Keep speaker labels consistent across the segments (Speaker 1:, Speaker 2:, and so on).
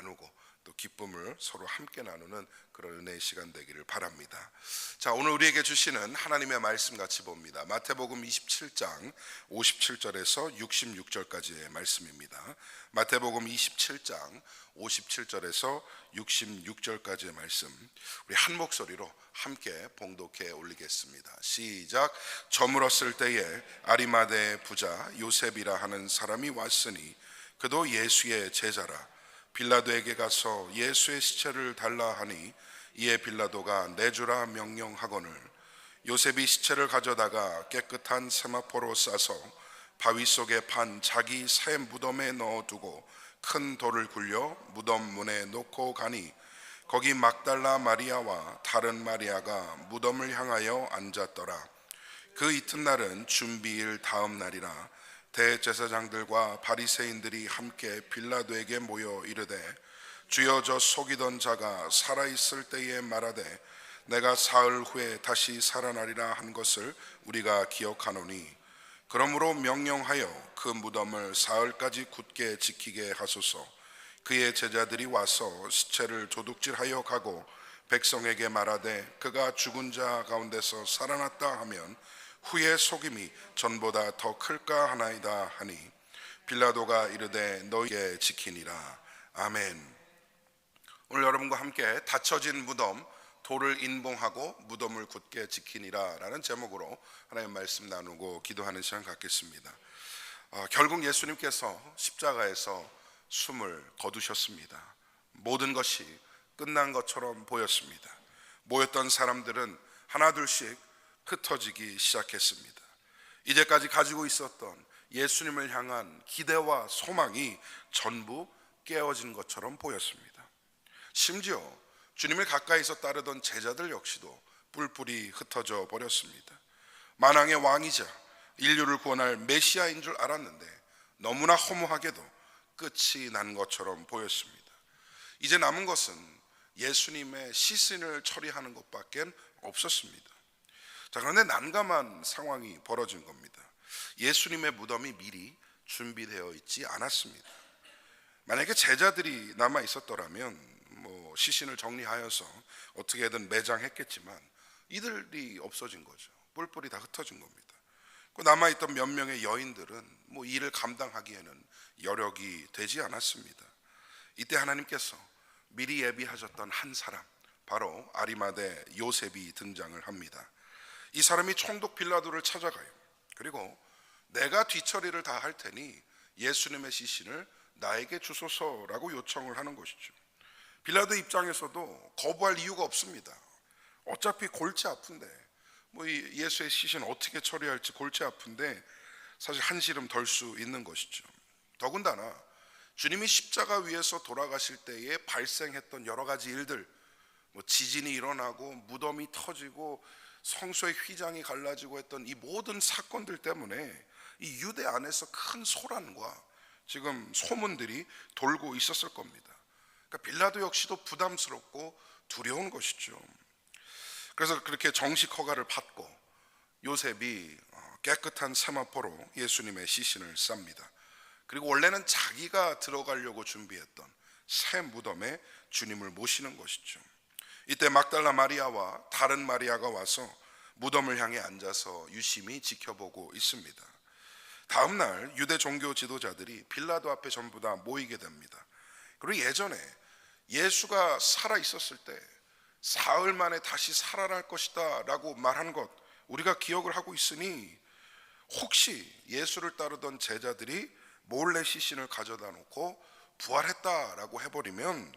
Speaker 1: 나누고 또 기쁨을 서로 함께 나누는 그런 은혜의 시간 되기를 바랍니다. 자, 오늘 우리에게 주시는 하나님의 말씀 같이 봅니다. 마태복음 27장 57절에서 66절까지의 말씀입니다. 마태복음 27장 57절에서 66절까지의 말씀, 우리 한 목소리로 함께 봉독해 올리겠습니다. 시작. 저물었을 때에 아리마대의 부자 요셉이라 하는 사람이 왔으니 그도 예수의 제자라. 빌라도에게 가서 예수의 시체를 달라 하니 이에 빌라도가 내주라 명령하거늘 요셉이 시체를 가져다가 깨끗한 세마포로 싸서 바위 속에 판 자기 새 무덤에 넣어두고 큰 돌을 굴려 무덤 문에 놓고 가니 거기 막달라 마리아와 다른 마리아가 무덤을 향하여 앉았더라. 그 이튿날은 준비일 다음 날이라. 대제사장들과 바리새인들이 함께 빌라도에게 모여 이르되 주여, 저 속이던 자가 살아있을 때에 말하되 내가 사흘 후에 다시 살아나리라 한 것을 우리가 기억하노니 그러므로 명령하여 그 무덤을 사흘까지 굳게 지키게 하소서. 그의 제자들이 와서 시체를 도둑질하여 가고 백성에게 말하되 그가 죽은 자 가운데서 살아났다 하면 후의 속임이 전보다 더 클까 하나이다 하니 빌라도가 이르되 너희에게 지키니라. 아멘. 오늘 여러분과 함께 닫혀진 무덤, 돌을 인봉하고 무덤을 굳게 지키니라 라는 제목으로 하나님의 말씀 나누고 기도하는 시간 갖겠습니다. 결국 예수님께서 십자가에서 숨을 거두셨습니다. 모든 것이 끝난 것처럼 보였습니다. 모였던 사람들은 하나둘씩 흩어지기 시작했습니다. 이제까지 가지고 있었던 예수님을 향한 기대와 소망이 전부 깨어진 것처럼 보였습니다. 심지어 주님을 가까이서 따르던 제자들 역시도 뿔뿔이 흩어져 버렸습니다. 만왕의 왕이자 인류를 구원할 메시아인 줄 알았는데 너무나 허무하게도 끝이 난 것처럼 보였습니다. 이제 남은 것은 예수님의 시신을 처리하는 것밖에 없었습니다. 자, 그런데 난감한 상황이 벌어진 겁니다. 예수님의 무덤이 미리 준비되어 있지 않았습니다. 만약에 제자들이 남아 있었더라면 시신을 정리하여서 어떻게든 매장했겠지만 이들이 없어진 거죠. 뿔뿔이 다 흩어진 겁니다. 남아있던 몇 명의 여인들은 일을 감당하기에는 여력이 되지 않았습니다. 이때 하나님께서 미리 예비하셨던 한 사람, 바로 아리마대 요셉이 등장을 합니다. 이 사람이 총독 빌라도를 찾아가요. 그리고 내가 뒤처리를 다 할 테니 예수님의 시신을 나에게 주소서라고 요청을 하는 것이죠. 빌라도 입장에서도 거부할 이유가 없습니다. 어차피 골치 아픈데 이 예수의 시신 어떻게 처리할지 골치 아픈데 사실 한시름 덜 수 있는 것이죠. 더군다나 주님이 십자가 위에서 돌아가실 때에 발생했던 여러 가지 일들, 지진이 일어나고 무덤이 터지고 성소의 휘장이 갈라지고 했던 이 모든 사건들 때문에 이 유대 안에서 큰 소란과 지금 소문들이 돌고 있었을 겁니다. 그러니까 빌라도 역시도 부담스럽고 두려운 것이죠. 그래서 그렇게 정식 허가를 받고 요셉이 깨끗한 세마포로 예수님의 시신을 쌉니다. 그리고 원래는 자기가 들어가려고 준비했던 새 무덤에 주님을 모시는 것이죠. 이때 막달라 마리아와 다른 마리아가 와서 무덤을 향해 앉아서 유심히 지켜보고 있습니다. 다음 날 유대 종교 지도자들이 빌라도 앞에 전부 다 모이게 됩니다. 그리고 예전에 예수가 살아 있었을 때 사흘 만에 다시 살아날 것이다 라고 말한 것 우리가 기억을 하고 있으니 혹시 예수를 따르던 제자들이 몰래 시신을 가져다 놓고 부활했다라고 해버리면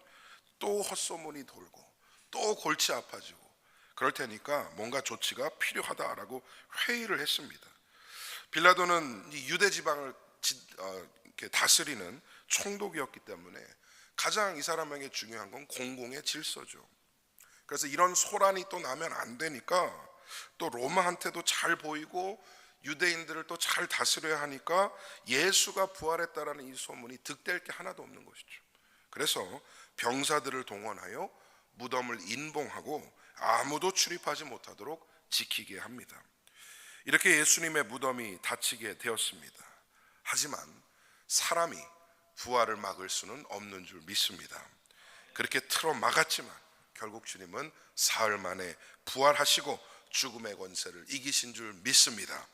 Speaker 1: 또 헛소문이 돌고 또 골치 아파지고 그럴 테니까 뭔가 조치가 필요하다라고 회의를 했습니다. 빌라도는 유대 지방을 다스리는 총독이었기 때문에 가장 이 사람에게 중요한 건 공공의 질서죠. 그래서 이런 소란이 또 나면 안 되니까 또 로마한테도 잘 보이고 유대인들을 또 잘 다스려야 하니까 예수가 부활했다라는 이 소문이 득될 게 하나도 없는 것이죠. 그래서 병사들을 동원하여 무덤을 인봉하고 아무도 출입하지 못하도록 지키게 합니다. 이렇게 예수님의 무덤이 닫히게 되었습니다. 하지만 사람이 부활을 막을 수는 없는 줄 믿습니다. 그렇게 틀어 막았지만 결국 주님은 사흘 만에 부활하시고 죽음의 권세를 이기신 줄 믿습니다.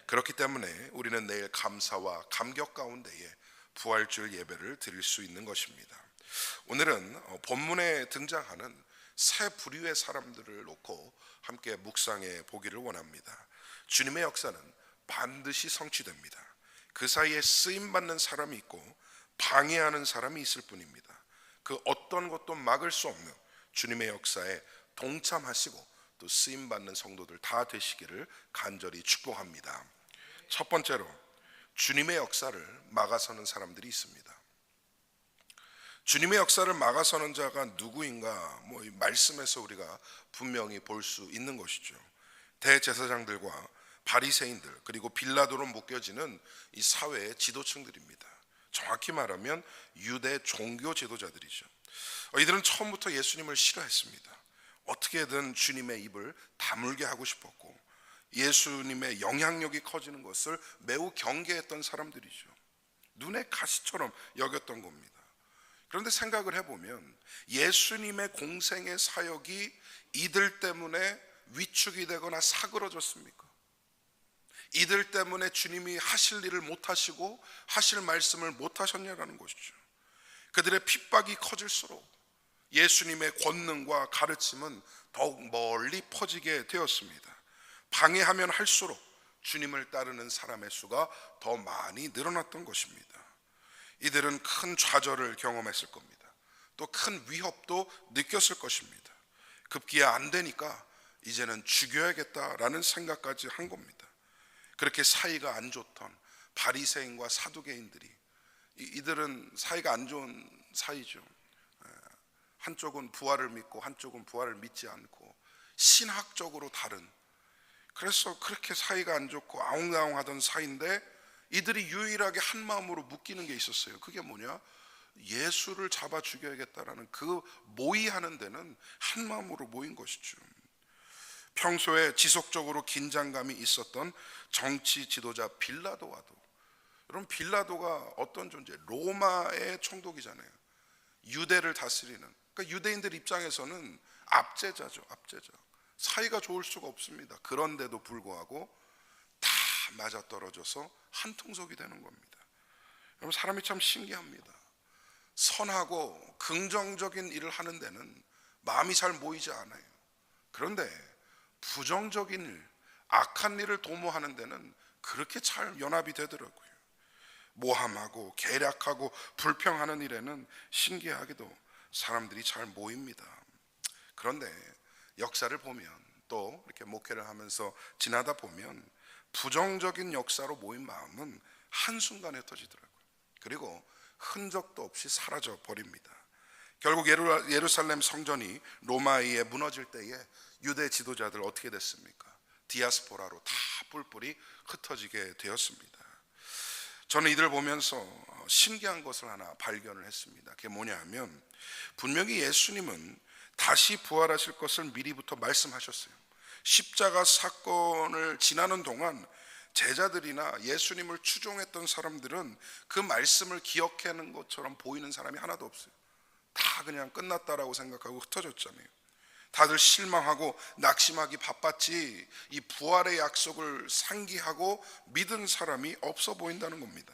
Speaker 1: 그렇기 때문에 우리는 내일 감사와 감격 가운데에 부활주일 예배를 드릴 수 있는 것입니다. 오늘은 본문에 등장하는 세 부류의 사람들을 놓고 함께 묵상해 보기를 원합니다. 주님의 역사는 반드시 성취됩니다. 그 사이에 쓰임받는 사람이 있고 방해하는 사람이 있을 뿐입니다. 그 어떤 것도 막을 수 없는 주님의 역사에 동참하시고 또 쓰임받는 성도들 다 되시기를 간절히 축복합니다. 첫 번째로 주님의 역사를 막아서는 사람들이 있습니다. 주님의 역사를 막아서는 자가 누구인가? 이 말씀에서 우리가 분명히 볼 수 있는 것이죠. 대제사장들과 바리새인들 그리고 빌라도로 묶여지는 이 사회의 지도층들입니다. 정확히 말하면 유대 종교 지도자들이죠. 이들은 처음부터 예수님을 싫어했습니다. 어떻게든 주님의 입을 다물게 하고 싶었고 예수님의 영향력이 커지는 것을 매우 경계했던 사람들이죠. 눈의 가시처럼 여겼던 겁니다. 그런데 생각을 해보면 예수님의 공생의 사역이 이들 때문에 위축이 되거나 사그러졌습니까? 이들 때문에 주님이 하실 일을 못하시고 하실 말씀을 못하셨냐라는 것이죠. 그들의 핍박이 커질수록 예수님의 권능과 가르침은 더욱 멀리 퍼지게 되었습니다. 방해하면 할수록 주님을 따르는 사람의 수가 더 많이 늘어났던 것입니다. 이들은 큰 좌절을 경험했을 겁니다. 또 큰 위협도 느꼈을 것입니다. 급기야 안 되니까 이제는 죽여야겠다라는 생각까지 한 겁니다. 그렇게 사이가 안 좋던 바리새인과 사두개인들이 이들은 사이가 안 좋은 사이죠. 한쪽은 부활을 믿고 한쪽은 부활을 믿지 않고 신학적으로 다른, 그래서 그렇게 사이가 안 좋고 아웅다웅하던 사이인데 이들이 유일하게 한 마음으로 묶이는 게 있었어요. 그게 뭐냐? 예수를 잡아 죽여야겠다라는 그 모의하는 데는 한 마음으로 모인 것이죠. 평소에 지속적으로 긴장감이 있었던 정치 지도자 빌라도와도, 여러분 빌라도가 어떤 존재? 로마의 총독이잖아요. 유대를 다스리는, 그러니까 유대인들 입장에서는 압제자죠. 압제자. 사이가 좋을 수가 없습니다. 그런데도 불구하고 다 맞아떨어져서 한 통속이 되는 겁니다. 여러분 사람이 참 신기합니다. 선하고 긍정적인 일을 하는 데는 마음이 잘 모이지 않아요. 그런데 부정적인 일, 악한 일을 도모하는 데는 그렇게 잘 연합이 되더라고요. 모함하고 계략하고 불평하는 일에는 신기하게도 사람들이 잘 모입니다. 그런데 역사를 보면, 또 이렇게 목회를 하면서 지나다 보면 부정적인 역사로 모인 마음은 한순간에 터지더라고요. 그리고 흔적도 없이 사라져 버립니다. 결국 예루살렘 성전이 로마에 무너질 때에 유대 지도자들 어떻게 됐습니까? 디아스포라로 다 뿔뿔이 흩어지게 되었습니다. 저는 이들 보면서 신기한 것을 하나 발견을 했습니다. 그게 뭐냐 하면, 분명히 예수님은 다시 부활하실 것을 미리부터 말씀하셨어요. 십자가 사건을 지나는 동안 제자들이나 예수님을 추종했던 사람들은 그 말씀을 기억하는 것처럼 보이는 사람이 하나도 없어요. 다 그냥 끝났다라고 생각하고 흩어졌잖아요. 다들 실망하고 낙심하기 바빴지 이 부활의 약속을 상기하고 믿은 사람이 없어 보인다는 겁니다.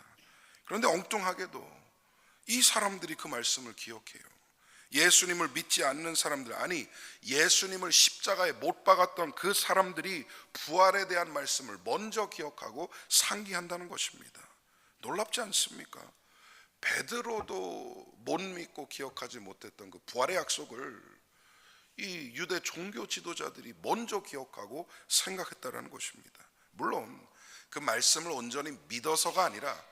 Speaker 1: 그런데 엉뚱하게도 이 사람들이 그 말씀을 기억해요. 예수님을 믿지 않는 사람들, 아니 예수님을 십자가에 못 박았던 그 사람들이 부활에 대한 말씀을 먼저 기억하고 상기한다는 것입니다. 놀랍지 않습니까? 베드로도 못 믿고 기억하지 못했던 그 부활의 약속을 이 유대 종교 지도자들이 먼저 기억하고 생각했다는 것입니다. 물론 그 말씀을 온전히 믿어서가 아니라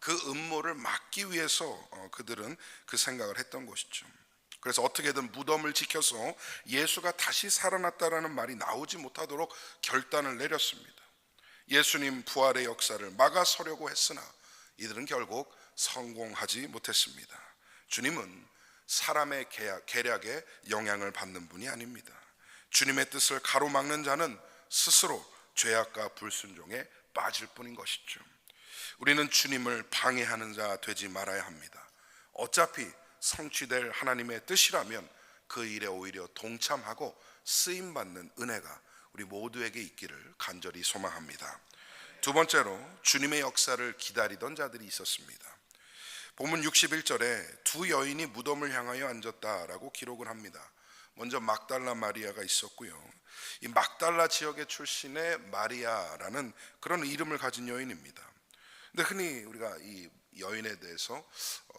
Speaker 1: 그 음모를 막기 위해서 그들은 그 생각을 했던 것이죠. 그래서 어떻게든 무덤을 지켜서 예수가 다시 살아났다라는 말이 나오지 못하도록 결단을 내렸습니다. 예수님 부활의 역사를 막아서려고 했으나 이들은 결국 성공하지 못했습니다. 주님은 사람의 계략에 영향을 받는 분이 아닙니다. 주님의 뜻을 가로막는 자는 스스로 죄악과 불순종에 빠질 뿐인 것이죠. 우리는 주님을 방해하는 자 되지 말아야 합니다. 어차피 성취될 하나님의 뜻이라면 그 일에 오히려 동참하고 쓰임받는 은혜가 우리 모두에게 있기를 간절히 소망합니다. 두 번째로 주님의 역사를 기다리던 자들이 있었습니다. 본문 61절에 두 여인이 무덤을 향하여 앉았다라고 기록을 합니다. 먼저 막달라 마리아가 있었고요. 이 막달라 지역의 출신의 마리아라는 그런 이름을 가진 여인입니다. 근데 흔히 우리가 이 여인에 대해서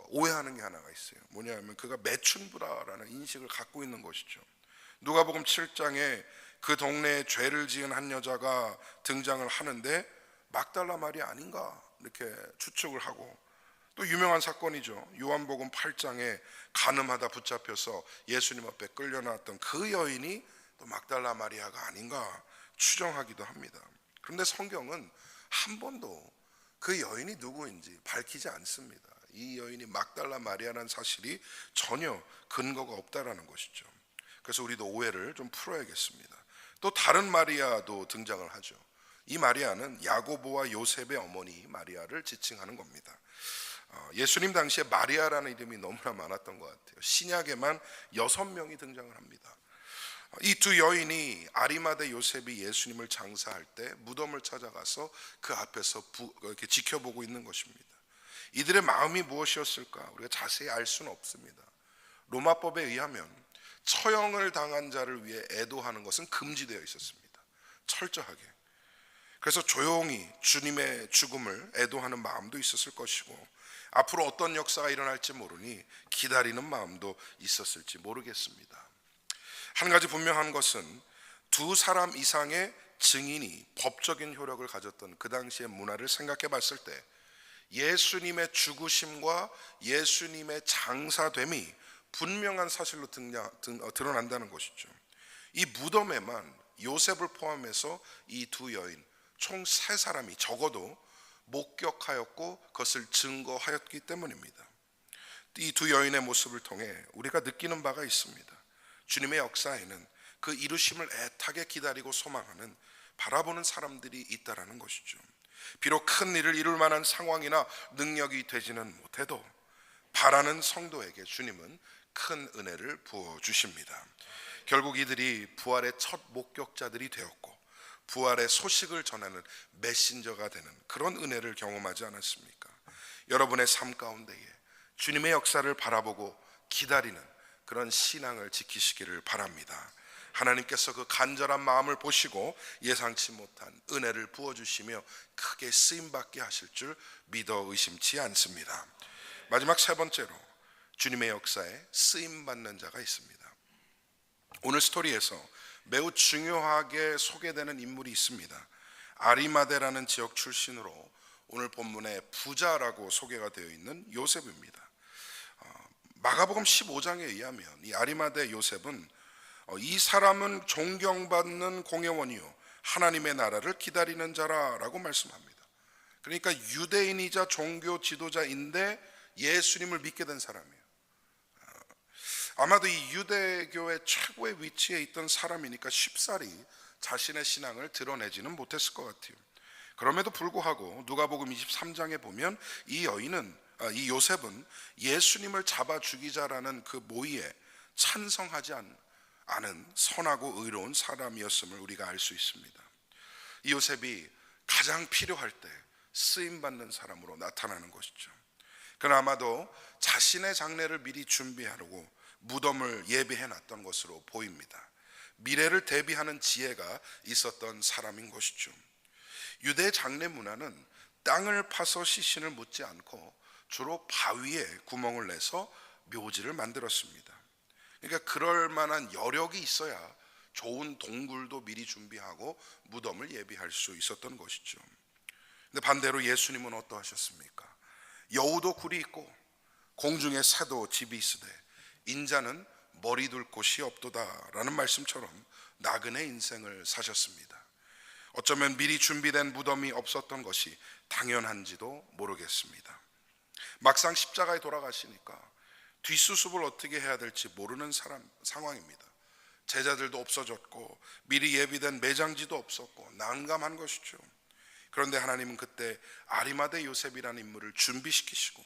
Speaker 1: 오해하는 게 하나가 있어요. 뭐냐면 그가 매춘부라라는 인식을 갖고 있는 것이죠. 누가복음 7장에 그 동네에 죄를 지은 한 여자가 등장을 하는데 막달라 마리아 아닌가 이렇게 추측을 하고, 또 유명한 사건이죠. 요한복음 8장에 간음하다 붙잡혀서 예수님 앞에 끌려나왔던 그 여인이 또 막달라 마리아가 아닌가 추정하기도 합니다. 그런데 성경은 한 번도 그 여인이 누구인지 밝히지 않습니다. 이 여인이 막달라 마리아라는 사실이 전혀 근거가 없다라는 것이죠. 그래서 우리도 오해를 좀 풀어야겠습니다. 또 다른 마리아도 등장을 하죠. 이 마리아는 야고보와 요셉의 어머니 마리아를 지칭하는 겁니다. 예수님 당시에 마리아라는 이름이 너무나 많았던 것 같아요. 신약에만 6명이 등장을 합니다. 이 두 여인이 아리마대 요셉이 예수님을 장사할 때 무덤을 찾아가서 그 앞에서 이렇게 지켜보고 있는 것입니다. 이들의 마음이 무엇이었을까 우리가 자세히 알 수는 없습니다. 로마법에 의하면 처형을 당한 자를 위해 애도하는 것은 금지되어 있었습니다. 철저하게. 그래서 조용히 주님의 죽음을 애도하는 마음도 있었을 것이고, 앞으로 어떤 역사가 일어날지 모르니 기다리는 마음도 있었을지 모르겠습니다. 한 가지 분명한 것은 두 사람 이상의 증인이 법적인 효력을 가졌던 그 당시의 문화를 생각해 봤을 때 예수님의 죽으심과 예수님의 장사됨이 분명한 사실로 드러난다는 것이죠. 이 무덤에만 요셉을 포함해서 이 두 여인 총 3사람이 적어도 목격하였고 그것을 증거하였기 때문입니다. 이 두 여인의 모습을 통해 우리가 느끼는 바가 있습니다. 주님의 역사에는 그 이루심을 애타게 기다리고 소망하는, 바라보는 사람들이 있다라는 것이죠. 비록 큰 일을 이룰 만한 상황이나 능력이 되지는 못해도 바라는 성도에게 주님은 큰 은혜를 부어주십니다. 결국 이들이 부활의 첫 목격자들이 되었고 부활의 소식을 전하는 메신저가 되는 그런 은혜를 경험하지 않았습니까? 여러분의 삶 가운데에 주님의 역사를 바라보고 기다리는 그런 신앙을 지키시기를 바랍니다. 하나님께서 그 간절한 마음을 보시고 예상치 못한 은혜를 부어주시며 크게 쓰임받게 하실 줄 믿어 의심치 않습니다. 마지막 세 번째로 주님의 역사에 쓰임받는 자가 있습니다. 오늘 스토리에서 매우 중요하게 소개되는 인물이 있습니다. 아리마대라는 지역 출신으로 오늘 본문에 부자라고 소개가 되어 있는 요셉입니다. 마가복음 15장에 의하면 이 아리마대 요셉은 이 사람은 존경받는 공회원이요 하나님의 나라를 기다리는 자라고 말씀합니다. 그러니까 유대인이자 종교 지도자인데 예수님을 믿게 된 사람이에요. 아마도 이 유대교의 최고의 위치에 있던 사람이니까 쉽사리 자신의 신앙을 드러내지는 못했을 것 같아요. 그럼에도 불구하고 누가복음 23장에 보면 이 요셉은 예수님을 잡아 죽이자라는 그 모의에 찬성하지 않은 선하고 의로운 사람이었음을 우리가 알 수 있습니다. 이 요셉이 가장 필요할 때 쓰임받는 사람으로 나타나는 것이죠. 그는 아마도 자신의 장례를 미리 준비하려고 무덤을 예비해 놨던 것으로 보입니다. 미래를 대비하는 지혜가 있었던 사람인 것이죠. 유대 장례 문화는 땅을 파서 시신을 묻지 않고 주로 바위에 구멍을 내서 묘지를 만들었습니다. 그러니까 그럴 만한 여력이 있어야 좋은 동굴도 미리 준비하고 무덤을 예비할 수 있었던 것이죠. 근데 반대로 예수님은 어떠하셨습니까? 여우도 굴이 있고 공중에 새도 집이 있으되 인자는 머리 둘 곳이 없도다라는 말씀처럼 나그네 인생을 사셨습니다. 어쩌면 미리 준비된 무덤이 없었던 것이 당연한지도 모르겠습니다. 막상 십자가에 돌아가시니까 뒷수습을 어떻게 해야 될지 모르는 상황입니다. 제자들도 없어졌고 미리 예비된 매장지도 없었고 난감한 것이죠. 그런데 하나님은 그때 아리마대 요셉이라는 인물을 준비시키시고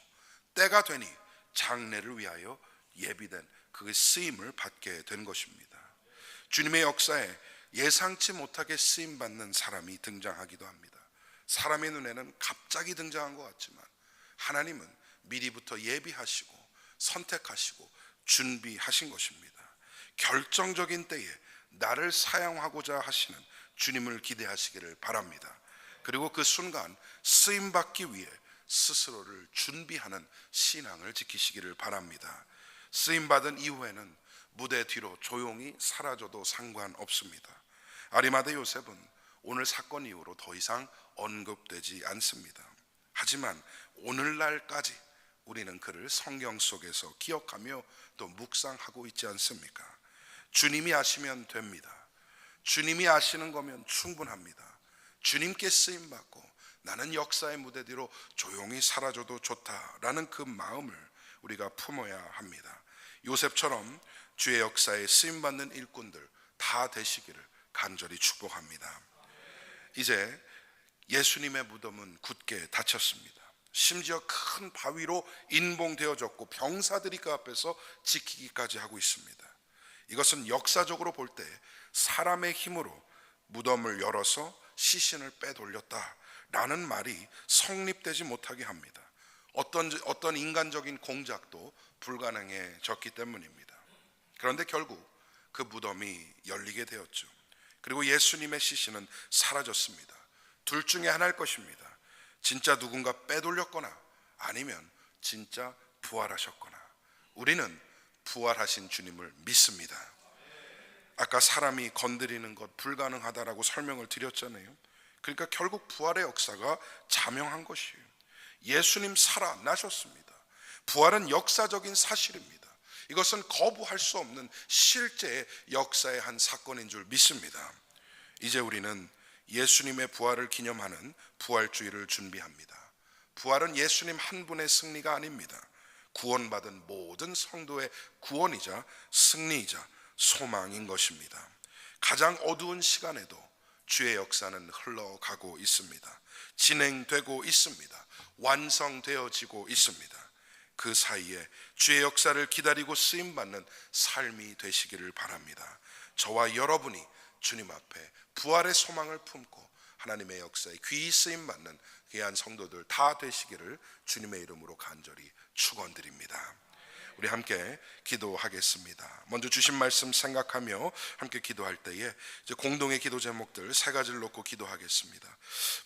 Speaker 1: 때가 되니 장래를 위하여 예비된 그 쓰임을 받게 된 것입니다. 주님의 역사에 예상치 못하게 쓰임받는 사람이 등장하기도 합니다. 사람의 눈에는 갑자기 등장한 것 같지만 하나님은 미리부터 예비하시고 선택하시고 준비하신 것입니다. 결정적인 때에 나를 사용하고자 하시는 주님을 기대하시기를 바랍니다. 그리고 그 순간 쓰임받기 위해 스스로를 준비하는 신앙을 지키시기를 바랍니다. 쓰임받은 이후에는 무대 뒤로 조용히 사라져도 상관없습니다. 아리마대 요셉은 오늘 사건 이후로 더 이상 언급되지 않습니다. 하지만 오늘날까지 우리는 그를 성경 속에서 기억하며 또 묵상하고 있지 않습니까? 주님이 아시면 됩니다. 주님이 아시는 거면 충분합니다. 주님께 쓰임받고 나는 역사의 무대 뒤로 조용히 사라져도 좋다라는 그 마음을 우리가 품어야 합니다. 요셉처럼 주의 역사에 쓰임받는 일꾼들 다 되시기를 간절히 축복합니다. 이제 예수님의 무덤은 굳게 닫혔습니다. 심지어 큰 바위로 인봉되어졌고 병사들이 그 앞에서 지키기까지 하고 있습니다. 이것은 역사적으로 볼 때 사람의 힘으로 무덤을 열어서 시신을 빼돌렸다라는 말이 성립되지 못하게 합니다. 어떤 인간적인 공작도 불가능해졌기 때문입니다. 그런데 결국 그 무덤이 열리게 되었죠. 그리고 예수님의 시신은 사라졌습니다. 둘 중에 하나일 것입니다. 진짜 누군가 빼돌렸거나 아니면 진짜 부활하셨거나. 우리는 부활하신 주님을 믿습니다. 아까 사람이 건드리는 것 불가능하다라고 설명을 드렸잖아요. 그러니까 결국 부활의 역사가 자명한 것이에요. 예수님 살아나셨습니다. 부활은 역사적인 사실입니다. 이것은 거부할 수 없는 실제의 역사의 한 사건인 줄 믿습니다. 이제 우리는 예수님의 부활을 기념하는 부활주의를 준비합니다. 부활은 예수님 한 분의 승리가 아닙니다. 구원받은 모든 성도의 구원이자 승리이자 소망인 것입니다. 가장 어두운 시간에도 주의 역사는 흘러가고 있습니다. 진행되고 있습니다. 완성되어지고 있습니다. 그 사이에 주의 역사를 기다리고 쓰임받는 삶이 되시기를 바랍니다. 저와 여러분이 주님 앞에 부활의 소망을 품고 하나님의 역사에 귀히 쓰임받는 귀한 성도들 다 되시기를 주님의 이름으로 간절히 축원드립니다. 우리 함께 기도하겠습니다. 먼저 주신 말씀 생각하며 함께 기도할 때에 이제 공동의 기도 제목들 세 가지를 놓고 기도하겠습니다.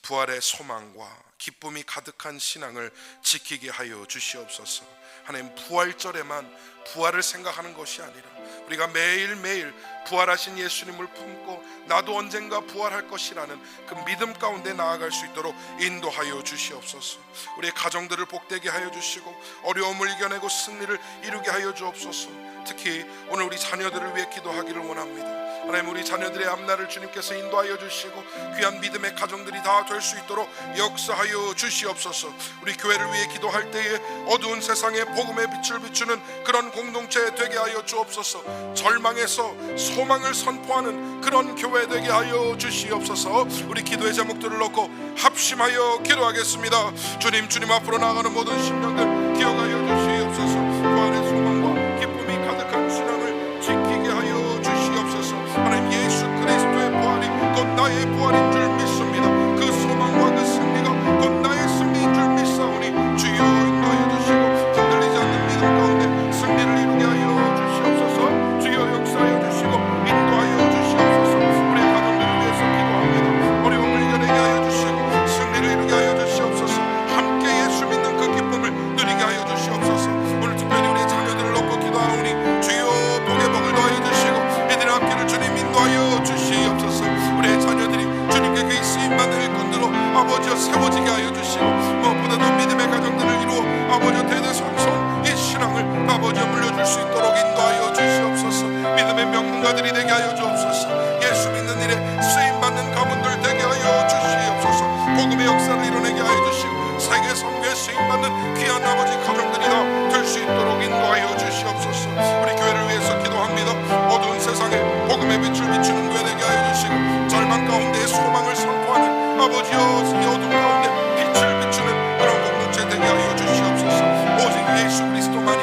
Speaker 1: 부활의 소망과 기쁨이 가득한 신앙을 지키게 하여 주시옵소서. 하나님, 부활절에만 부활을 생각하는 것이 아니라 우리가 매일매일 부활하신 예수님을 품고 나도 언젠가 부활할 것이라는 그 믿음 가운데 나아갈 수 있도록 인도하여 주시옵소서. 우리의 가정들을 복되게 하여 주시고 어려움을 이겨내고 승리를 이루게 하여 주옵소서. 특히 오늘 우리 자녀들을 위해 기도하기를 원합니다. 하나님, 우리 자녀들의 앞날을 주님께서 인도하여 주시고 귀한 믿음의 가정들이 다 될 수 있도록 역사하여 주시옵소서. 우리 교회를 위해 기도할 때에 어두운 세상에 복음의 빛을 비추는 그런 공동체 되게 하여 주옵소서. 절망에서 소망을 선포하는 그런 교회 되게 하여 주시옵소서. 우리 기도의 제목들을 놓고 합심하여 기도하겠습니다. 주님 앞으로 나아가는 모든 심령들 기억하여 주시옵소서. 부활의 소망과 기쁨이 가득한 신앙을 지키게 하여 주시옵소서. 하나님, 예수 그리스도의 부활이 곧 나의 부활인 줄 믿습니다. 그 소망과 그 승리가 곧 나의 승리인 줄 믿사오니 주여 인도하여 주시고 흔들리지 않는 믿음 가운데 승리를 이루게 하여 주시옵소서. 주여 역사하여 주시고 인도하여 주시옵소서. 우리 가정들을 위해서 기도합니다. 어려움을 이겨내게 하여 주시고 승리를 이루게 하여 주시옵소서. 함께 예수 믿는 그 기쁨을 누리게 하여 주시옵소서. 오늘 특별히 우리 자녀들을 놓고 기도하오니 주여 복의 복을 더하여 주시고 이들의 앞길을 주님 인도하여 주시옵소서. 우리의 자녀들이 주님께 귀히 쓰임받는 일꾼들로 아버지여 세워지게 하여 주시고 무엇보다도 믿음의 가정들을 이루어 아버지여 대대손손 이 신앙을 아버지여 물려줄 수 있도록 인도하여 주시옵소서. 믿음의 명문가들이 되게 하여 주옵소서. 예수 믿는 일에 쓰임받는 가문들 되게 하여 주시옵소서. 복음의 역사를 이뤄내게 하여 주시고 세계 선교에 쓰임받는 귀한 아버지 가정들이 다 될 수 있도록 인도하여 주시옵소서. 우리 교회를 위해서 기도합니다. 어두운 세상에 복음의 빛을 비추는 교회 되게 하여 주시고 절망 가운데 소망을 선포하는 아버지여 이 어둠 가운데 빛을 비추는 그런 공동체 되게 하여 주시옵소서. 오직 예수 그리스도만이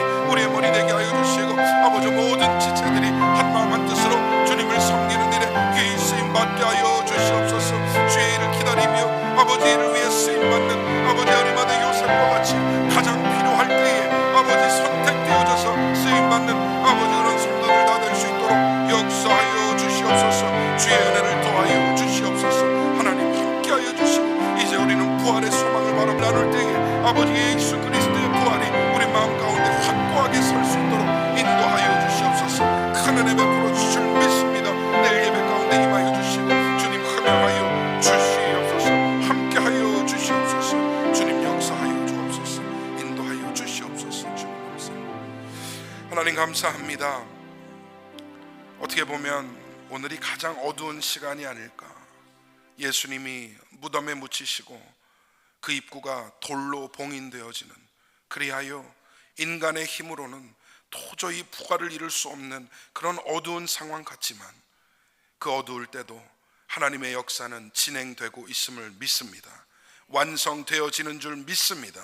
Speaker 1: 모든 지체들이 한마음 한뜻으로 주님을 섬기는 일에 귀히 쓰임받게 하여 주시옵소서. 주의 일을 기다리며 아버지 일을 위해 쓰임받는 아버지 아리마다 요셉과 같이 가장 필요할 때에 아버지 선택되어져서 쓰임받는 아버지 그런 성도들 다 될 수 있도록 역사하여 주시옵소서. 주의 은혜를 더하여 주시옵소서. 하나님 함께하여 주시고 이제 우리는 부활의 소망을 바라 나눌 때에 아버지 예수 그리스도의 부활이 우리 마음 가운데 확고하게 설 수 있도록 인도하여 주시옵소서. 큰 은혜 베풀어 주실 믿습니다. 내일 예배 가운데 임하여 주시고 주님 함께하여 주시옵소서. 함께하여 주시옵소서. 주님 역사하여 주옵소서. 인도하여 주시옵소서. 주님 감사합니다. 하나님 감사합니다. 어떻게 보면 오늘이 가장 어두운 시간이 아닐까. 예수님이 무덤에 묻히시고 그 입구가 돌로 봉인되어지는, 그리하여 인간의 힘으로는 도저히 부활을 이룰 수 없는 그런 어두운 상황 같지만 그 어두울 때도 하나님의 역사는 진행되고 있음을 믿습니다. 완성되어지는 줄 믿습니다.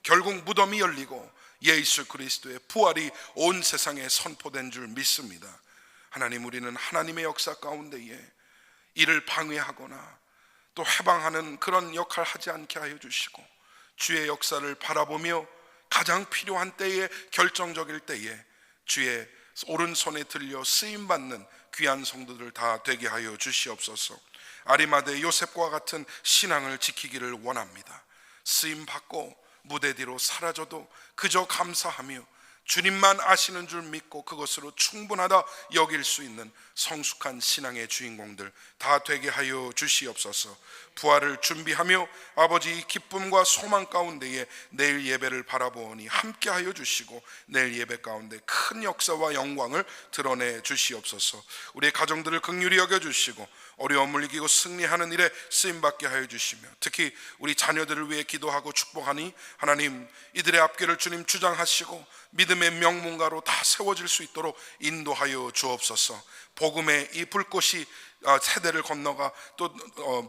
Speaker 1: 결국 무덤이 열리고 예수 그리스도의 부활이 온 세상에 선포된 줄 믿습니다. 하나님, 우리는 하나님의 역사 가운데에 이를 방해하거나 또 해방하는 그런 역할 하지 않게 하여 주시고 주의 역사를 바라보며 가장 필요한 때에, 결정적일 때에 주의 오른손에 들려 쓰임받는 귀한 성도들 다 되게 하여 주시옵소서. 아리마대 요셉과 같은 신앙을 지키기를 원합니다. 쓰임받고 무대 뒤로 사라져도 그저 감사하며 주님만 아시는 줄 믿고 그것으로 충분하다 여길 수 있는 성숙한 신앙의 주인공들 다 되게 하여 주시옵소서. 부활을 준비하며 아버지 기쁨과 소망 가운데에 내일 예배를 바라보니 함께 하여 주시고 내일 예배 가운데 큰 역사와 영광을 드러내 주시옵소서. 우리의 가정들을 긍휼히 여겨주시고 어려움을 이기고 승리하는 일에 쓰임받게 하여 주시며 특히 우리 자녀들을 위해 기도하고 축복하니 하나님 이들의 앞길을 주님 주장하시고 믿음의 명문가로 다 세워질 수 있도록 인도하여 주옵소서. 복음의 이 불꽃이 세대를 건너가 또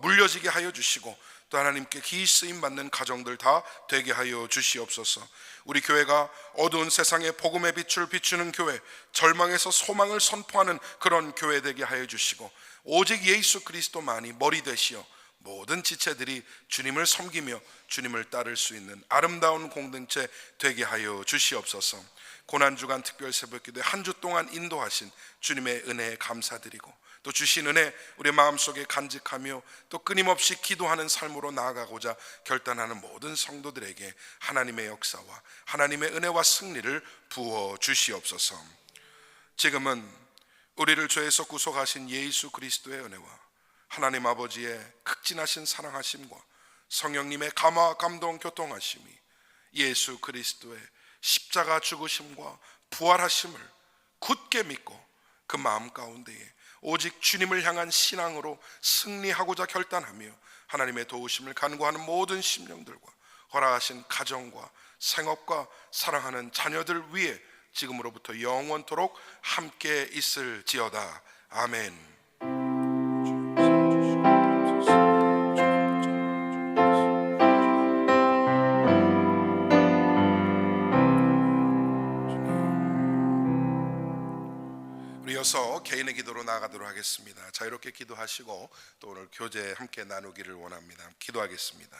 Speaker 1: 물려지게 하여 주시고 또 하나님께 기이 쓰임 받는 가정들 다 되게 하여 주시옵소서. 우리 교회가 어두운 세상에 복음의 빛을 비추는 교회, 절망에서 소망을 선포하는 그런 교회 되게 하여 주시고 오직 예수 그리스도만이 머리 되시어 모든 지체들이 주님을 섬기며 주님을 따를 수 있는 아름다운 공동체 되게 하여 주시옵소서. 고난주간 특별 새벽기도에 한 주 동안 인도하신 주님의 은혜에 감사드리고 또 주신 은혜 우리 마음속에 간직하며 또 끊임없이 기도하는 삶으로 나아가고자 결단하는 모든 성도들에게 하나님의 역사와 하나님의 은혜와 승리를 부어 주시옵소서. 지금은 우리를 죄에서 구속하신 예수 그리스도의 은혜와 하나님 아버지의 극진하신 사랑하심과 성령님의 감화 감동 교통하심이 예수 그리스도의 십자가 죽으심과 부활하심을 굳게 믿고 그 마음 가운데에 오직 주님을 향한 신앙으로 승리하고자 결단하며 하나님의 도우심을 간구하는 모든 심령들과 허락하신 가정과 생업과 사랑하는 자녀들 위해 지금으로부터 영원토록 함께 있을지어다. 아멘. 이어서 개인의 기도로 나아가도록 하겠습니다. 자유롭게 기도하시고 또 오늘 교제 함께 나누기를 원합니다. 기도하겠습니다.